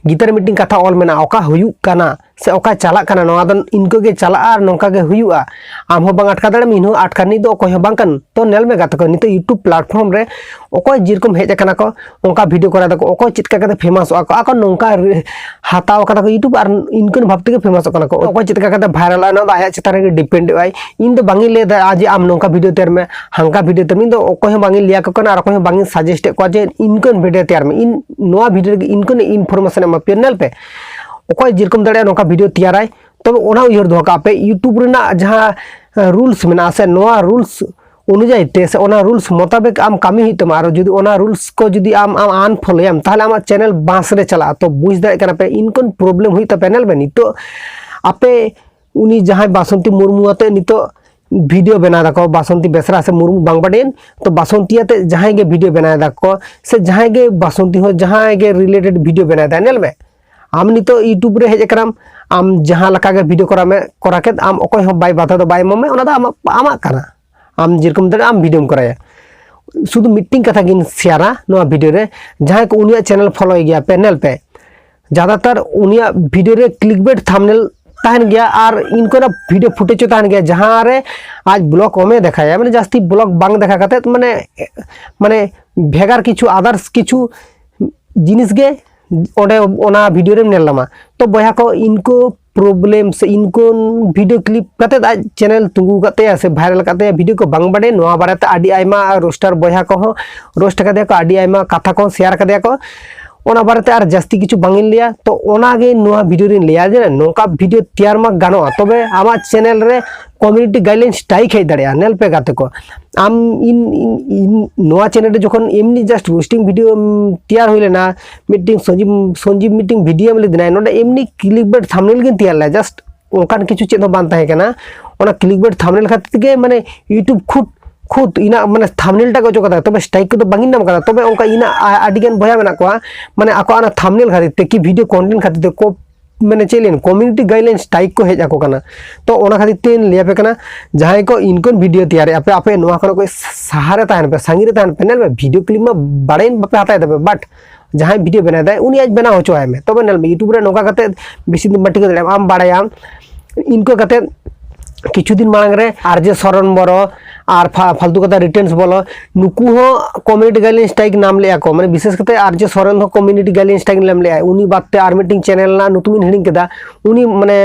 गीता रे मीटिंग कथा ऑल मेना ओका हुयुक काना से ओका चलाक काना नोआ दो इनको के चला आर नोका के हुयुआ आम हो बांग अटका दाड़े मिन हो अटकानी दो ओको हो बांग कान तो नेल में गात को नितो यूट्यूब प्लेटफॉर्म रे ओको जिरकम हेज काना को ओका वीडियो करा दको ओको चितका कते फेमस आको नोका हाताव कता को यूट्यूब आर इनकन भाबते के फेमस काना को ओको चितका कते वायरल ना आया चितारे के डिपेंड आय इन दो बांगी ले दा आज आम नोका वीडियो तेर में हंका वीडियो तेर में दो ओको हो बांगी लिया को काना आर ओको हो बांगी सजेस्ट को जे इनकन वीडियो तेर में इन नोआ वीडियो इनकन इनफॉरमेशन एम पे नेल पे ओको जिरकम दाड़े नोका वीडियो तैयाराय तब ओना उयर दो का पे यूट्यूब रेना जहां रूल्स मेना से नोआ रूल्स अनुयायी ते से ओना रूल्स मुताबिक आम कामी हुई तमा और जुदी ओना रूल्स को जुदी आम अनफॉलोयम ताहले आमा चैनल बांस रे चला तो बुझ दाड़े काना पे इनकन प्रॉब्लम हुई त पैनल में नितो आपे उनी जहां बासंती मुर्मू आते नितो वीडियो बना दाको बासंती बेसरा से मुर्मू बांग बाडेन तो बासंती आते जहां गे वीडियो बना दाको से जहां गे बासंती हो जहां गे रिलेटेड वीडियो बना दा नेल में आम नितो यूट्यूब रे हेज कराम आम जहां लका गे वीडियो करा में करा के आम ओकोय हो बाय बाधा दो बाय ममे ओना दा आमा काना आम जिरकम दाड़े आम वीडियो कराया शुद्ध मीटिंग कथा गिन शेयरा नो वीडियो रे जहां को उनिया चैनल फॉलो गया पैनल पे ज्यादातर उनिया वीडियो रे क्लिकबेट थंबनेल ताहन गया और इनको ना वीडियो फुटेज ताहन गया जहां रे आज ब्लॉग ओमे देखाया माने जास्ती ब्लॉग बांग देखा कते माने माने भेगार किछु अदर्स किछु जिनिस गे ओडे ओना वीडियो रे नेलमा तो बया को इनको प्रॉब्लम से इनको वीडियो क्लिप कते आज चैनल तुंगु कते से वायरल कते वीडियो को बांग बाडे नोआ बारेते आडी आयमा रोस्टर बया को हो रोस्ट कदे को आडी आयमा कथा को शेयर कदे को ओना बारेते आर जास्ती किछु बांगिन लिया तो ओना गे नोआ वीडियो रे लिया जे नोका वीडियो तैयार मा गानो तबे आमा चैनल रे कम्युनिटी गाइडलाइन स्ट्राइक हे दाड़े नेल पे गाते को आम इन नोआ चैनल रे जखन एमनी जस्ट रोस्टिंग वीडियो तैयार होइले ना मीटिंग संजीव मीटिंग वीडियो में दिनाय नोडे एमनी क्लिकबेट थंबनेल गे तैयार ला जस्ट ओनकान किछु चेद बान ताहे कना ओना क्लिकबेट थंबनेल खातिर गे माने यूट्यूब खुद इना माने थंबनेल टा को जो कथा तबे स्ट्राइक को तो बांगिन नाम कदा तबे ओनका इना आडिगन बया मेना को माने आको आना थंबनेल खातिर ते की वीडियो कंटेंट खातिर ते को मैंने चलेन कम्युनिटी गाइडलाइन स्ट्राइक को हेज आको कना तो ओना खातिर तेन लिया पे कना जहां को इनकोन वीडियो तैयार आपे आपे नोआ को कोई सहारे ताहन पे संगी रे ताहन पे नेल में वीडियो क्लिप में बाड़ेन बापे हताय दबे बट जहां वीडियो बना दे उनी आज बना होचो है में तबे नेल में यूट्यूब रे नोका कते बेसी दिन मटिक दे आम बाड़ायाम इनको कते किछु दिन मांग रे आरजे सरन बरो और फालतू कथा रिटर्न्स बोलो नुकु हो कम्युनिटी गाइडलाइन स्ट्राइक नाम ले को माने विशेष करते आरजे सरन हो कम्युनिटी गाइडलाइन स्ट्राइक नाम ले उनी बातते आर मीटिंग चैनल ना नुतुमिन हिडिंग केदा उनी माने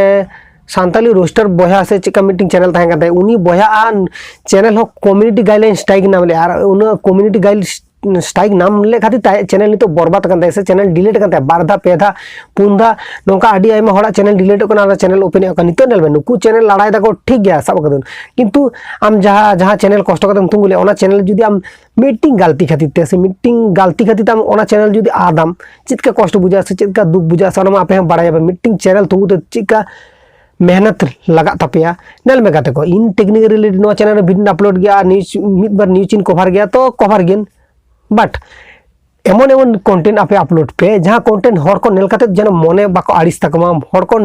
सांताली रोस्टर बया से चिका मीटिंग चैनल ताहे कते उनी बया चैनल हो कम्युनिटी गाइडलाइन स्ट्राइक नाम ले और उन कम्युनिटी गाइड स्ट्राइक नाम ले खातिर चैनल नितो बर्बाद करते से चैनल डिलीट करते बारधा पेधा पुनधा नोका आडी आयमा होड़ा चैनल डिलीट करना चैनल ओपन का नितो नेल नुकु चैनल लड़ाई दाको ठीक गया सब कदन किंतु आम जहां चैनल कष्ट करते तुंगुले ओना चैनल जुदी आम मीटिंग गलती खातिर ते से मीटिंग गलती खातिर आम ओना चैनल जुदी आदाम चितका कष्ट बुझा से चितका दुख बुझा से ओना आपे हम बड़ाया मीटिंग चैनल तुंगु तो चिका मेहनत लगा तपिया नेल में गाते को इन टेक्निक रिलेटेड नो चैनल वीडियो अपलोड गया न्यूज मिद बार न्यूज इन कवर गया तो कवर गेन बट एमन एमन कंटेंट आपे अपलोड पे जहां कंटेंट हर को नेल काते जन मने बाको आड़िस तकमा हर को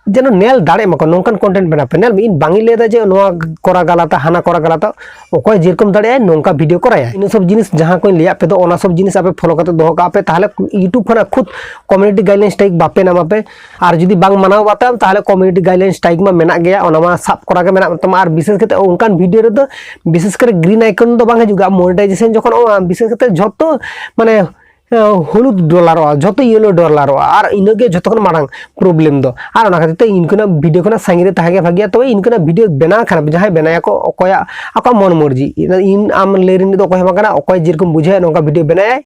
जन नेल दाड़े मको नोंकन कंटेंट बना पे नेल इन बांगी लेदा जे नोआ कोरा गलाता हाना कोरा गलाता ओकोय जेरकम दाड़े नोंका वीडियो कराया इन सब जिनिस जहां कोई लिया पे तो ओना सब जिनिस आपे फॉलो करते दोहो का पे ताहले यूट्यूब खना खुद कम्युनिटी गाइडलाइन स्ट्राइक बापे नामा पे और जदी बांग मानाव बाता ताहले कम्युनिटी गाइडलाइन स्ट्राइक मा मेना गया ओना मा सब कोरा के मेना तमा और विशेष करते ओनकान वीडियो रे तो विशेष कर ग्रीन आइकन दो बांग जुगा मोनेटाइजेशन जखन विशेष करते जतो माने हलुद डॉलर जो येलो डॉलर और इनके जो मांग प्रॉब्लम दो और खातिर इनका वीडियो को संगे तहे भाग्य तो इनका वीडियो बना खाना जहां बनाया को मन मर्जी इन आम लेरिन अकय जेरकम बुझे नौका वीडियो बनाए